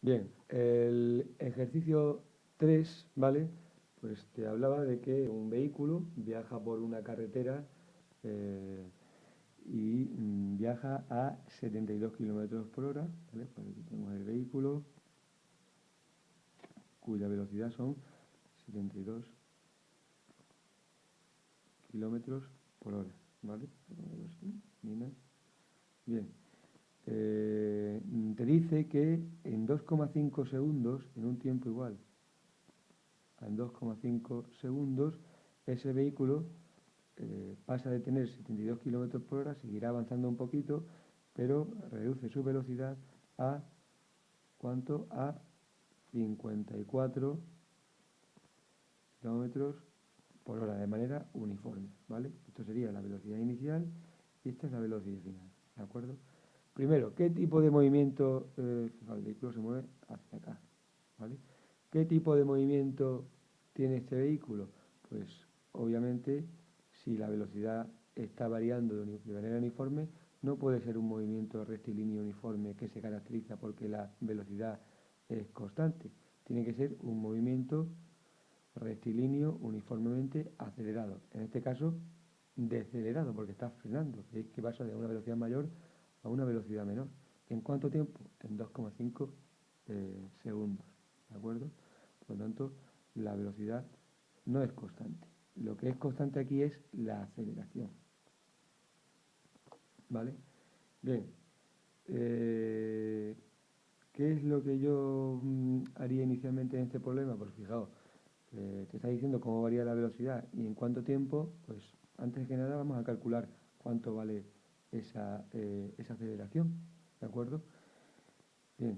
Bien, el ejercicio 3, ¿vale? Pues te hablaba de que un vehículo viaja por una carretera eh, y viaja a 72 kilómetros por hora, ¿vale? Pues aquí tenemos el vehículo cuya velocidad son 72 kilómetros por hora, ¿vale? Mira. Bien, te dice que en 2,5 segundos, en un tiempo igual en 2,5 segundos, ese vehículo pasa de tener 72 kilómetros por hora, seguirá avanzando un poquito, pero reduce su velocidad a ¿cuánto? A 54 kilómetros por hora de manera uniforme, ¿vale? Esto sería la velocidad inicial y esta es la velocidad final, ¿de acuerdo? Primero, ¿qué tipo de movimiento? El vehículo se mueve hacia acá, ¿vale? ¿Qué tipo de movimiento tiene este vehículo? Pues obviamente si la velocidad está variando de manera uniforme, no puede ser un movimiento rectilíneo uniforme que se caracteriza porque la velocidad es constante. Tiene que ser un movimiento rectilíneo uniformemente acelerado. En este caso, decelerado porque está frenando. Veis que pasa de una velocidad mayor a una velocidad menor. ¿En cuánto tiempo? En 2,5 segundos. ¿De acuerdo? Por lo tanto, la velocidad no es constante. Lo que es constante aquí es la aceleración. ¿Vale? Bien. Eh, ¿Qué es lo que yo haría inicialmente en este problema? Pues fijaos, te está diciendo cómo varía la velocidad y en cuánto tiempo, pues antes que nada vamos a calcular cuánto vale esa aceleración, ¿de acuerdo? Bien,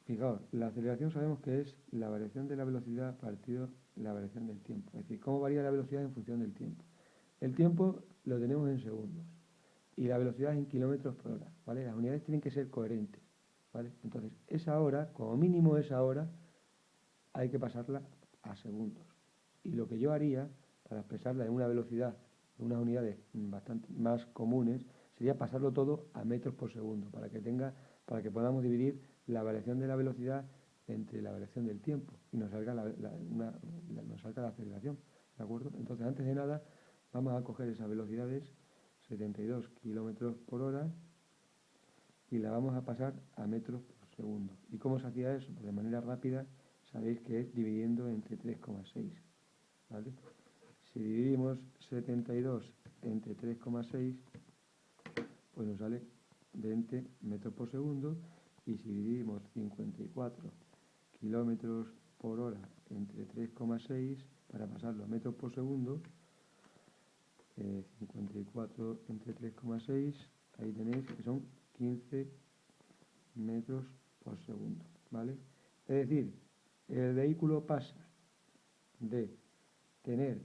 fijaos, la aceleración sabemos que es la variación de la velocidad partido la variación del tiempo, es decir, cómo varía la velocidad en función del tiempo. El tiempo lo tenemos en segundos y la velocidad en kilómetros por hora, ¿vale? Las unidades tienen que ser coherentes, ¿vale? Entonces, esa hora, como mínimo esa hora, hay que pasarla a segundos. Y lo que yo haría para expresarla en una velocidad, en unas unidades bastante más comunes, sería pasarlo todo a metros por segundo, para que podamos dividir la variación de la velocidad entre la variación del tiempo y nos salga nos salga la aceleración, ¿de acuerdo? Entonces, antes de nada, vamos a coger esas velocidades, 72 kilómetros por hora, y la vamos a pasar a metros por segundo. ¿Y cómo se hacía eso? Pues de manera rápida, sabéis que es dividiendo entre 3,6, ¿vale? Si dividimos 72 entre 3,6, pues nos sale 20 metros por segundo, y si dividimos 54 kilómetros por hora entre 3,6 para pasarlo a metros por segundo, 54 entre 3,6, ahí tenéis que son 15 metros por segundo, ¿vale? Es decir, el vehículo pasa de tener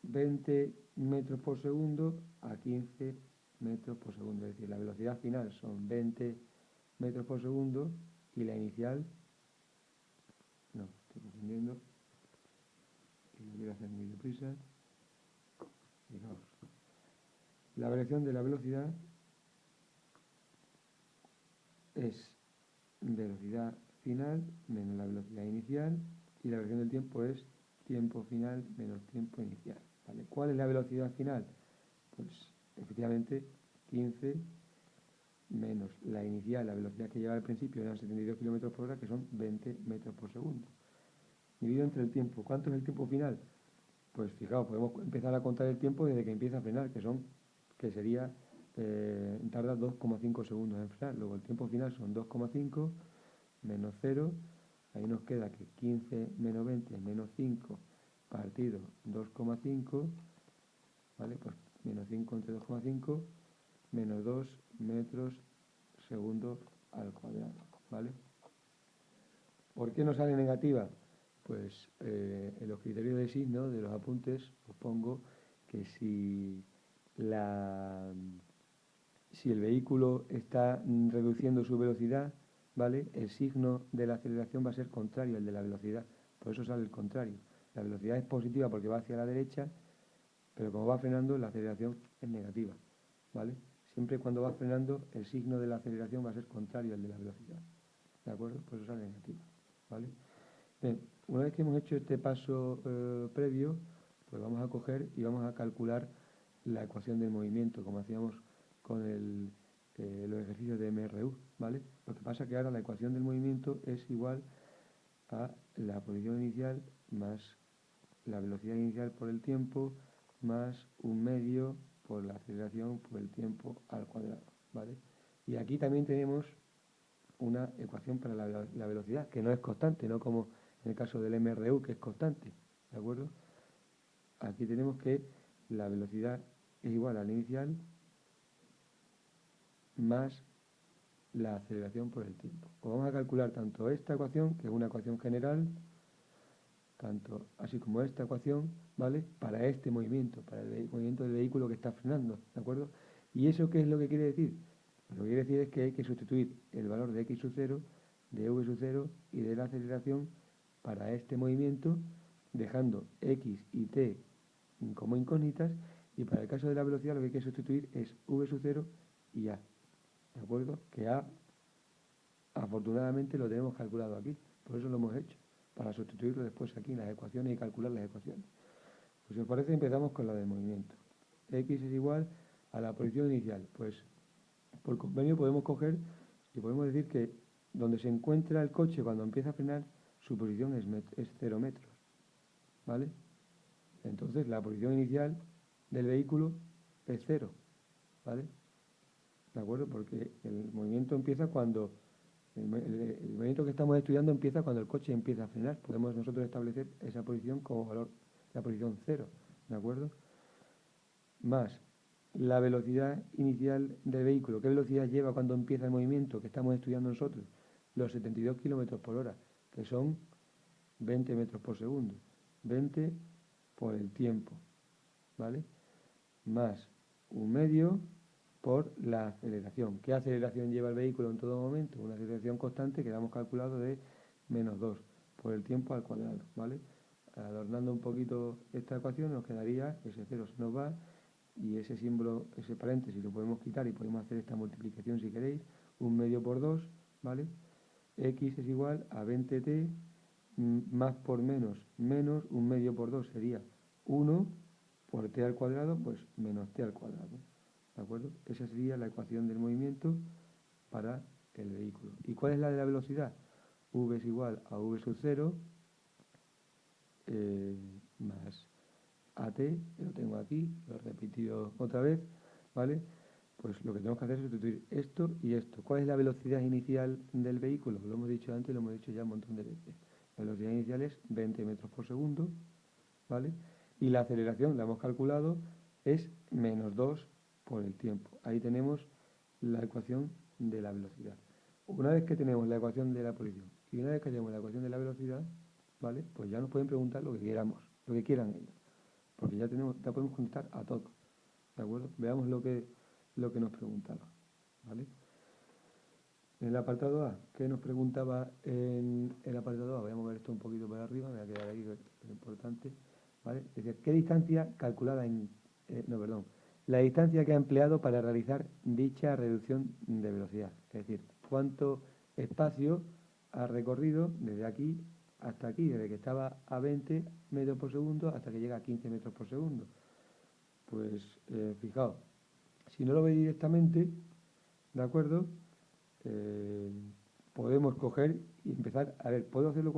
20 metros por segundo a 15 metros por segundo, es decir, la velocidad final son 20 metros por segundo y la inicial, no, estoy confundiendo, y lo quiero hacer muy deprisa, fijaos, la variación de la velocidad es velocidad final menos la velocidad inicial y la variación del tiempo es tiempo final menos tiempo inicial, ¿vale? ¿Cuál es la velocidad final? Pues efectivamente 15 menos la inicial, la velocidad que lleva al principio eran 72 kilómetros por hora, que son 20 metros por segundo. Dividido entre el tiempo. ¿Cuánto es el tiempo final? Pues fijaos, podemos empezar a contar el tiempo desde que empieza a frenar, que sería, tarda 2,5 segundos en frenar. Luego el tiempo final son 2,5 menos 0, ahí nos queda que 15 menos 20 menos 5 partido 2,5, ¿vale? Pues menos 5 entre 2,5 menos 2 metros segundo al cuadrado, ¿vale? ¿Por qué no sale negativa? Pues en los criterios de signo de los apuntes os pongo que la, si el vehículo está reduciendo su velocidad, ¿vale? El signo de la aceleración va a ser contrario al de la velocidad, por eso sale el contrario. La velocidad es positiva porque va hacia la derecha, pero como va frenando, la aceleración es negativa, ¿vale? Siempre cuando va frenando, el signo de la aceleración va a ser contrario al de la velocidad. ¿de acuerdo? Por eso sale negativa, ¿vale? Bien, una vez que hemos hecho este paso previo, pues vamos a coger y vamos a calcular la ecuación del movimiento, como hacíamos con los ejercicios de MRU, ¿vale? Lo que pasa es que ahora la ecuación del movimiento es igual a la posición inicial más la velocidad inicial por el tiempo más un medio por la aceleración por el tiempo al cuadrado, ¿vale? Y aquí también tenemos una ecuación para la velocidad, que no es constante, no como en el caso del MRU, que es constante, ¿de acuerdo? Aquí tenemos que la velocidad es igual a la inicial más la aceleración por el tiempo. Pues vamos a calcular tanto esta ecuación, que es una ecuación general, tanto así como esta ecuación, ¿vale? Para este movimiento, para el movimiento del vehículo que está frenando, ¿de acuerdo? ¿Y eso qué es lo que quiere decir? Lo que quiere decir es que hay que sustituir el valor de x sub 0, de v sub 0 y de la aceleración para este movimiento, dejando x y t como incógnitas, y para el caso de la velocidad lo que hay que sustituir es v sub 0 y a, ¿de acuerdo? Que a, afortunadamente, lo tenemos calculado aquí, por eso lo hemos hecho, para sustituirlo después aquí en las ecuaciones y calcular las ecuaciones. Pues si os parece empezamos con la del movimiento. X es igual a la posición inicial. Pues por convenio podemos coger y podemos decir que donde se encuentra el coche cuando empieza a frenar, su posición es 0 metros, ¿vale? Entonces la posición inicial del vehículo es 0, ¿vale? ¿De acuerdo? Porque el movimiento empieza cuando el movimiento que estamos estudiando empieza cuando el coche empieza a frenar. Podemos nosotros establecer esa posición como valor, la posición 0, ¿de acuerdo? Más la velocidad inicial del vehículo. ¿Qué velocidad lleva cuando empieza el movimiento que estamos estudiando nosotros? Los 72 kilómetros por hora, que son 20 metros por segundo. 20 por el tiempo, ¿vale? Más un medio por la aceleración. ¿Qué aceleración lleva el vehículo en todo momento? Una aceleración constante que hemos calculado de menos 2 por el tiempo al cuadrado, ¿vale? Adornando un poquito esta ecuación nos quedaría, ese 0 se nos va, y ese símbolo, ese paréntesis lo podemos quitar y podemos hacer esta multiplicación si queréis, un medio por 2, ¿vale? X es igual a 20t más por menos un medio por 2 sería 1 por t al cuadrado, pues menos t al cuadrado, ¿de acuerdo? Esa sería la ecuación del movimiento para el vehículo. ¿Y cuál es la de la velocidad? V es igual a v sub 0 más AT, que lo tengo aquí, lo he repetido otra vez, ¿vale? Pues lo que tenemos que hacer es sustituir esto y esto. ¿Cuál es la velocidad inicial del vehículo? Lo hemos dicho antes, lo hemos dicho ya un montón de veces. La velocidad inicial es 20 metros por segundo, ¿vale? Y la aceleración, la hemos calculado, es menos 2 por el tiempo. Ahí tenemos la ecuación de la velocidad. Una vez que tenemos la ecuación de la posición y una vez que tenemos la ecuación de la velocidad, ¿vale? Pues ya nos pueden preguntar lo que queramos, lo que quieran ellos, porque ya podemos contestar a todo, ¿de acuerdo? Veamos lo que nos preguntaba, ¿vale? En el apartado A, ¿qué nos preguntaba en el apartado A? Voy a mover esto un poquito para arriba, me voy a quedar aquí, que es importante, ¿vale? Es decir, ¿qué distancia calculada la distancia que ha empleado para realizar dicha reducción de velocidad? Es decir, ¿cuánto espacio ha recorrido desde aquí hasta aquí, desde que estaba a 20 metros por segundo hasta que llega a 15 metros por segundo? Pues fijaos, si no lo veis directamente, ¿de acuerdo? Podemos coger y empezar a ver, puedo hacerlo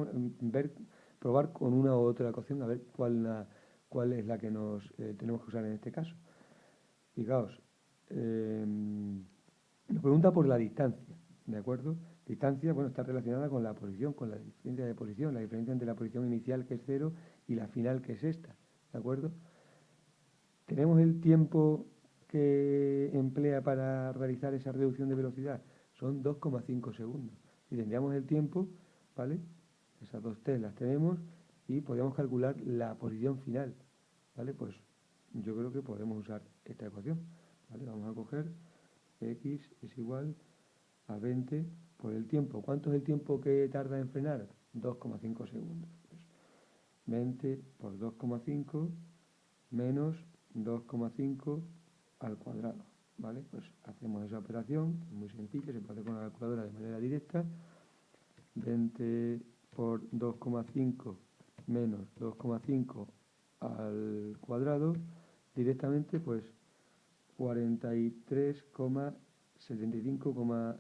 probar con una u otra ecuación a ver cuál es la que tenemos que usar en este caso. Fijaos, nos pregunta por la distancia, ¿de acuerdo? Distancia, bueno, está relacionada con la posición, con la diferencia de posición, la diferencia entre la posición inicial, que es 0, y la final, que es esta, ¿de acuerdo? Tenemos el tiempo que emplea para realizar esa reducción de velocidad, son 2,5 segundos. Y tendríamos el tiempo, ¿vale? Esas dos t las tenemos y podríamos calcular la posición final, ¿vale? Pues yo creo que podemos usar esta ecuación, ¿vale? Vamos a coger x es igual a 20 por el tiempo. ¿Cuánto es el tiempo que tarda en frenar? 2,5 segundos. Pues 20 por 2,5 menos 2,5 al cuadrado, ¿vale? Pues hacemos esa operación, es muy sencilla, se puede hacer con la calculadora de manera directa. 20 por 2,5 menos 2,5 al cuadrado, directamente pues 43,75,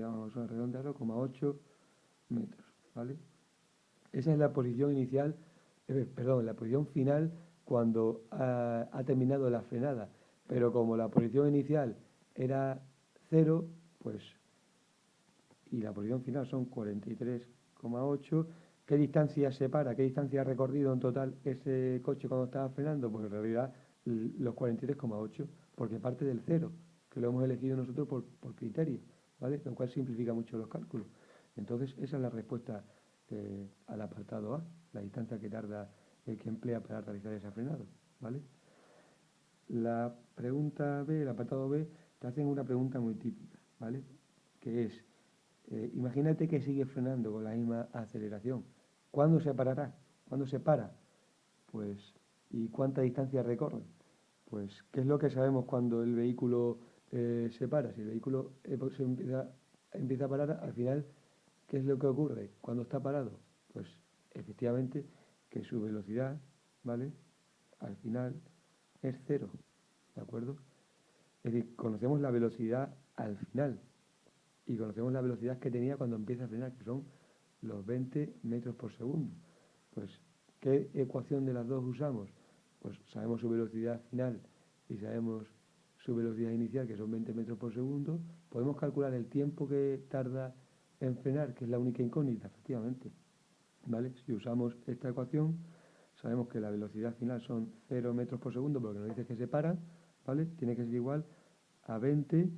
vamos a redondearlo, 8 metros, ¿vale? Esa es la posición inicial, perdón, la posición final cuando ha terminado la frenada. Pero como la posición inicial era 0, pues, y la posición final son 43,8, ¿qué distancia separa? ¿Qué distancia ha recorrido en total ese coche cuando estaba frenando? Pues en realidad los 43,8, porque parte del 0, que lo hemos elegido nosotros por criterio, ¿vale? Lo cual simplifica mucho los cálculos. Entonces, esa es la respuesta al apartado A, la distancia que tarda el que emplea para realizar esa frenada, ¿vale? La pregunta B, el apartado B, te hacen una pregunta muy típica, ¿vale? Que es, imagínate que sigue frenando con la misma aceleración. ¿Cuándo se parará? ¿Cuándo se para? Pues, ¿y cuánta distancia recorre? Pues, ¿qué es lo que sabemos cuando el vehículo se para? Si el vehículo pues, empieza a parar, al final, ¿qué es lo que ocurre cuando está parado? Pues, efectivamente, que su velocidad, ¿vale? Al final es cero, ¿de acuerdo? Es decir, conocemos la velocidad al final y conocemos la velocidad que tenía cuando empieza a frenar, que son los 20 metros por segundo. Pues, ¿qué ecuación de las dos usamos? Pues sabemos su velocidad final y sabemos su velocidad inicial, que son 20 metros por segundo. Podemos calcular el tiempo que tarda en frenar, que es la única incógnita, efectivamente. ¿Vale? Si usamos esta ecuación, sabemos que la velocidad final son 0 metros por segundo, porque nos dice que se para, ¿vale? Tiene que ser igual a 20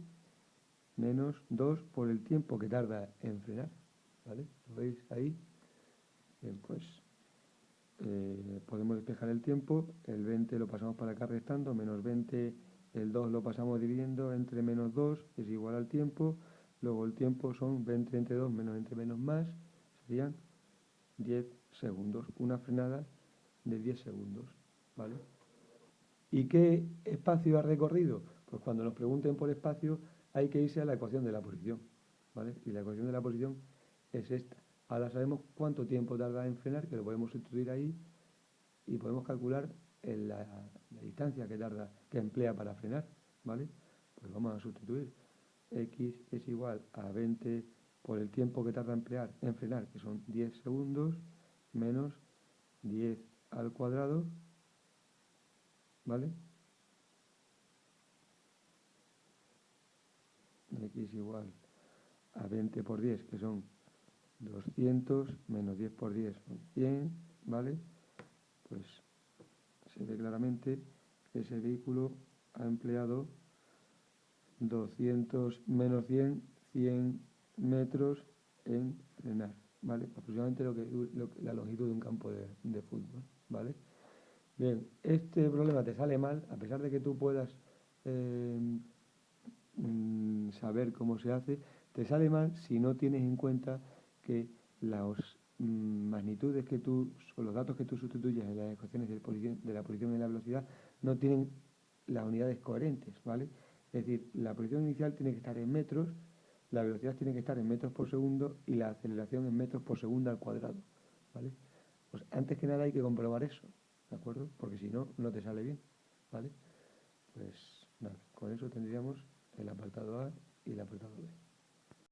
menos 2 por el tiempo que tarda en frenar, ¿vale? ¿Lo veis ahí? Bien, pues podemos despejar el tiempo, el 20 lo pasamos para acá restando, menos 20, el 2 lo pasamos dividiendo entre menos 2, es igual al tiempo, luego el tiempo son 20 entre 2 menos entre menos más, serían 10 segundos, una frenada de 10 segundos, ¿vale? ¿Y qué espacio ha recorrido? Pues cuando nos pregunten por espacio hay que irse a la ecuación de la posición, ¿vale? Y la ecuación de la posición es esta. Ahora sabemos cuánto tiempo tarda en frenar, que lo podemos sustituir ahí y podemos calcular la distancia que tarda, que emplea para frenar, ¿vale? Pues vamos a sustituir. X es igual a 20 por el tiempo que tarda en frenar, que son 10 segundos, menos 10 al cuadrado, ¿vale? X igual a 20 por 10, que son 200, menos 10 por 10 son 100, ¿vale? Pues se ve claramente que ese vehículo ha empleado 200 menos 100, 100 metros en frenar, ¿vale? Aproximadamente la longitud de un campo de fútbol, ¿vale? Bien, este problema te sale mal, a pesar de que tú puedas eh, saber cómo se hace, te sale mal si no tienes en cuenta que las magnitudes que tú, o los datos que tú sustituyes en las ecuaciones de la posición y la velocidad no tienen las unidades coherentes, ¿vale? Es decir, la posición inicial tiene que estar en metros, la velocidad tiene que estar en metros por segundo y la aceleración en metros por segundo al cuadrado, ¿vale? Pues antes que nada hay que comprobar eso, ¿de acuerdo? Porque si no, no te sale bien, ¿vale? Pues nada, con eso tendríamos el apartado A y el apartado B.